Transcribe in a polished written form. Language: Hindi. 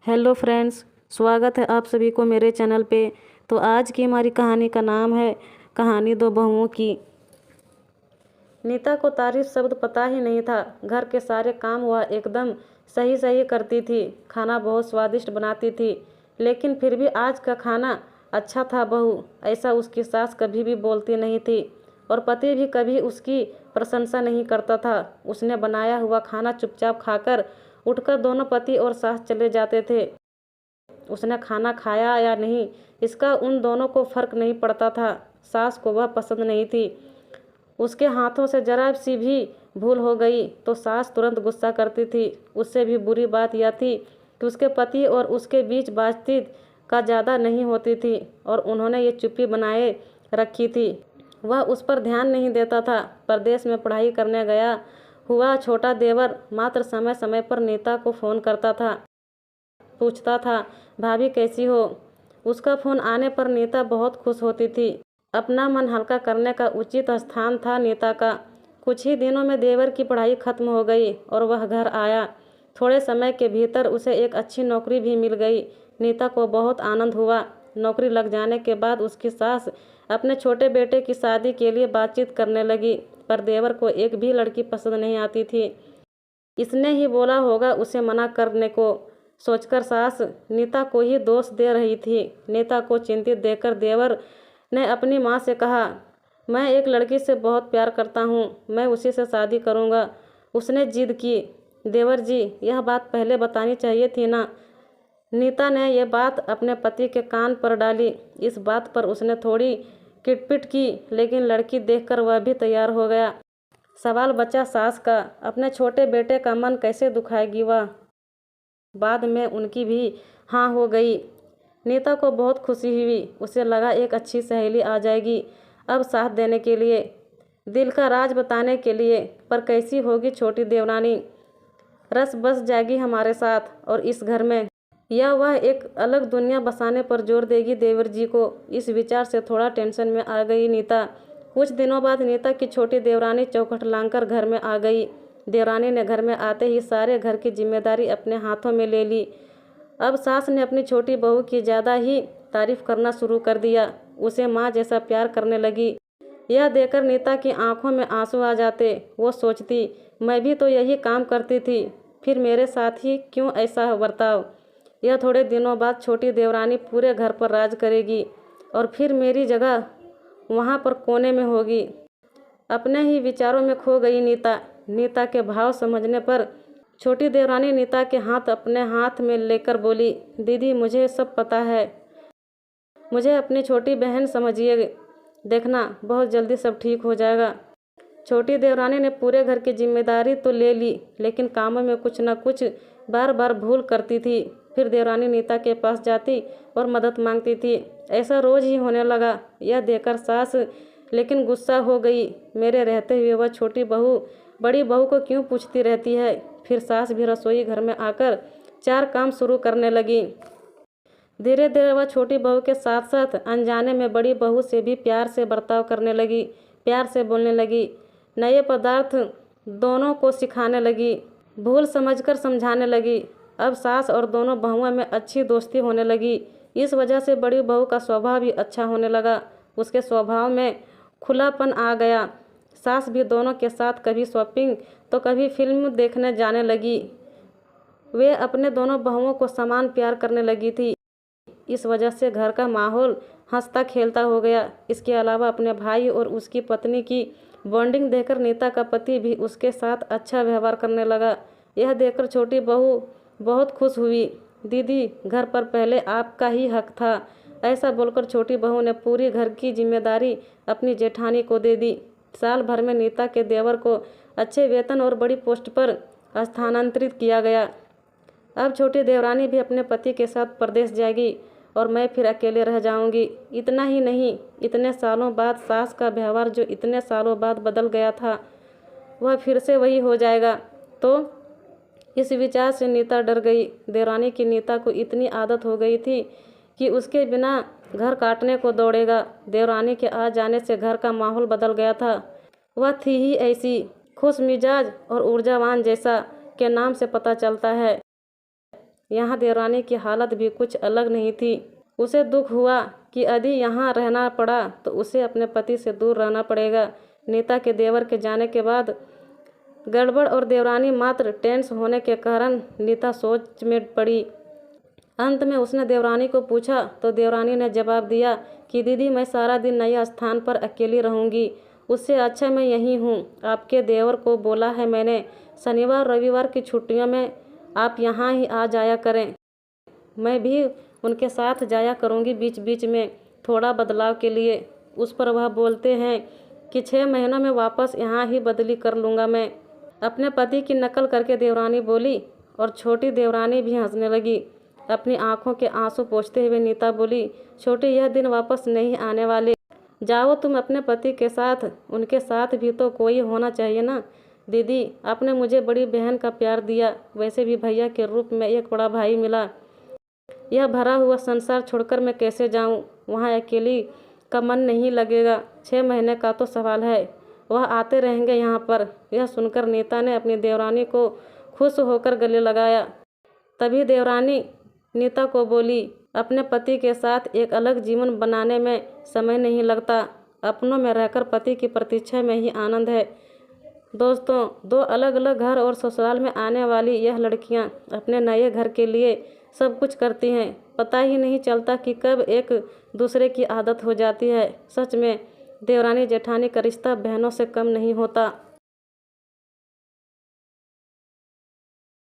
हेलो फ्रेंड्स, स्वागत है आप सभी को मेरे चैनल पे। तो आज की हमारी कहानी का नाम है कहानी दो बहुओं की। नीता को तारीफ शब्द पता ही नहीं था। घर के सारे काम वह एकदम सही सही करती थी। खाना बहुत स्वादिष्ट बनाती थी, लेकिन फिर भी आज का खाना अच्छा था बहू, ऐसा उसकी सास कभी भी बोलती नहीं थी। और पति भी कभी उसकी प्रशंसा नहीं करता था। उसने बनाया हुआ खाना चुपचाप खाकर उठकर दोनों पति और सास चले जाते थे। उसने खाना खाया या नहीं, इसका उन दोनों को फर्क नहीं पड़ता था। सास को वह पसंद नहीं थी। उसके हाथों से जरा सी भी भूल हो गई तो सास तुरंत गुस्सा करती थी। उससे भी बुरी बात यह थी कि उसके पति और उसके बीच बातचीत का ज़्यादा नहीं होती थी और उन्होंने ये चुप्पी बनाए रखी थी। वह उस पर ध्यान नहीं देता था। परदेश में पढ़ाई करने गया हुआ छोटा देवर मात्र समय समय पर नीता को फ़ोन करता था, पूछता था भाभी कैसी हो। उसका फ़ोन आने पर नीता बहुत खुश होती थी। अपना मन हल्का करने का उचित स्थान था नीता का। कुछ ही दिनों में देवर की पढ़ाई खत्म हो गई और वह घर आया। थोड़े समय के भीतर उसे एक अच्छी नौकरी भी मिल गई। नीता को बहुत आनंद हुआ। नौकरी लग जाने के बाद उसकी सास अपने छोटे बेटे की शादी के लिए बातचीत करने लगी, पर देवर को एक भी लड़की पसंद नहीं आती थी। इसने ही बोला होगा उसे मना करने को, सोचकर सास नीता को ही दोष दे रही थी। नीता को चिंतित देखकर देवर ने अपनी माँ से कहा, मैं एक लड़की से बहुत प्यार करता हूँ, मैं उसी से शादी करूँगा। उसने जिद की। देवर जी, यह बात पहले बतानी चाहिए थी ना। नीता ने यह बात अपने पति के कान पर डाली। इस बात पर उसने थोड़ी किटपिट की, लेकिन लड़की देखकर वह भी तैयार हो गया। सवाल बचा सास का, अपने छोटे बेटे का मन कैसे दुखाएगी वह। बाद में उनकी भी हाँ हो गई। नीता को बहुत खुशी हुई। उसे लगा एक अच्छी सहेली आ जाएगी अब साथ देने के लिए, दिल का राज बताने के लिए। पर कैसी होगी छोटी देवरानी, रस बस जाएगी हमारे साथ और इस घर में, या वह एक अलग दुनिया बसाने पर जोर देगी देवर जी को। इस विचार से थोड़ा टेंशन में आ गई नीता। कुछ दिनों बाद नीता की छोटी देवरानी चौखट लांघकर घर में आ गई। देवरानी ने घर में आते ही सारे घर की जिम्मेदारी अपने हाथों में ले ली। अब सास ने अपनी छोटी बहू की ज़्यादा ही तारीफ करना शुरू कर दिया। उसे माँ जैसा प्यार करने लगी। यह देखकर नीता की आंखों में आंसू आ जाते। वो सोचती, मैं भी तो यही काम करती थी, फिर मेरे साथ ही क्यों ऐसा बर्ताव। यह थोड़े दिनों बाद छोटी देवरानी पूरे घर पर राज करेगी और फिर मेरी जगह वहाँ पर कोने में होगी। अपने ही विचारों में खो गई नीता। नीता के भाव समझने पर छोटी देवरानी नीता के हाथ अपने हाथ में लेकर बोली, दीदी मुझे सब पता है, मुझे अपनी छोटी बहन समझिए, देखना बहुत जल्दी सब ठीक हो जाएगा। छोटी देवरानी ने पूरे घर की जिम्मेदारी तो ले ली, लेकिन कामों में कुछ न कुछ बार बार भूल करती थी। फिर देवरानी नीता के पास जाती और मदद मांगती थी। ऐसा रोज ही होने लगा। यह देखकर सास लेकिन गुस्सा हो गई। मेरे रहते हुए वह छोटी बहू बड़ी बहू को क्यों पूछती रहती है। फिर सास भी रसोई घर में आकर चार काम शुरू करने लगी। धीरे धीरे वह छोटी बहू के साथ साथ अनजाने में बड़ी बहू से भी प्यार से बर्ताव करने लगी, प्यार से बोलने लगी, नए पदार्थ दोनों को सिखाने लगी, भूल समझकर समझाने लगी। अब सास और दोनों बहुओं में अच्छी दोस्ती होने लगी। इस वजह से बड़ी बहू का स्वभाव भी अच्छा होने लगा। उसके स्वभाव में खुलापन आ गया। सास भी दोनों के साथ कभी शॉपिंग तो कभी फिल्म देखने जाने लगी। वे अपने दोनों बहुओं को समान प्यार करने लगी थी। इस वजह से घर का माहौल हंसता खेलता हो गया। इसके अलावा अपने भाई और उसकी पत्नी की बॉन्डिंग देखकर नीता का पति भी उसके साथ अच्छा व्यवहार करने लगा। यह देखकर छोटी बहू बहुत खुश हुई। दीदी, घर पर पहले आपका ही हक था। ऐसा बोलकर छोटी बहू ने पूरी घर की जिम्मेदारी अपनी जेठानी को दे दी। साल भर में नीता के देवर को अच्छे वेतन और बड़ी पोस्ट पर स्थानांतरित किया गया। अब छोटी देवरानी भी अपने पति के साथ परदेश जाएगी और मैं फिर अकेले रह जाऊंगी। इतना ही नहीं, इतने सालों बाद सास का व्यवहार जो इतने सालों बाद बदल गया था, वह फिर से वही हो जाएगा। तो इस विचार से नीता डर गई। देवरानी की नीता को इतनी आदत हो गई थी कि उसके बिना घर काटने को दौड़ेगा। देवरानी के आ जाने से घर का माहौल बदल गया था। वह थी ही ऐसी खुश मिजाज और ऊर्जावान, जैसा के नाम से पता चलता है। यहाँ देवरानी की हालत भी कुछ अलग नहीं थी। उसे दुख हुआ कि यदि यहाँ रहना पड़ा तो उसे अपने पति से दूर रहना पड़ेगा। नीता के देवर के जाने के बाद गड़बड़ और देवरानी मात्र टेंस होने के कारण नीता सोच में पड़ी। अंत में उसने देवरानी को पूछा तो देवरानी ने जवाब दिया कि दीदी, मैं सारा दिन नए स्थान पर अकेली रहूँगी, उससे अच्छा मैं यहीं हूँ। आपके देवर को बोला है मैंने, शनिवार रविवार की छुट्टियों में आप यहाँ ही आ जाया करें। मैं भी उनके साथ जाया करूँगी बीच बीच में, थोड़ा बदलाव के लिए। उस पर वह बोलते हैं कि 6 महीनों में वापस यहाँ ही बदली कर लूँगा मैं। अपने पति की नकल करके देवरानी बोली और छोटी देवरानी भी हंसने लगी। अपनी आंखों के आंसू पोंछते हुए नीता बोली, छोटी, यह दिन वापस नहीं आने वाले। जाओ तुम अपने पति के साथ, उनके साथ भी तो कोई होना चाहिए ना। दीदी, आपने मुझे बड़ी बहन का प्यार दिया, वैसे भी भैया के रूप में एक बड़ा भाई मिला। यह भरा हुआ संसार छोड़कर मैं कैसे जाऊं? वहाँ अकेली का मन नहीं लगेगा। 6 महीने का तो सवाल है, वह आते रहेंगे यहाँ पर। यह सुनकर नीता ने अपनी देवरानी को खुश होकर गले लगाया। तभी देवरानी नीता को बोली, अपने पति के साथ एक अलग जीवन बनाने में समय नहीं लगता, अपनों में रहकर पति की प्रतीक्षा में ही आनंद है। दोस्तों, 2 अलग अलग घर और ससुराल में आने वाली यह लड़कियां अपने नए घर के लिए सब कुछ करती हैं। पता ही नहीं चलता कि कब एक दूसरे की आदत हो जाती है। सच में देवरानी जेठानी का रिश्ता बहनों से कम नहीं होता।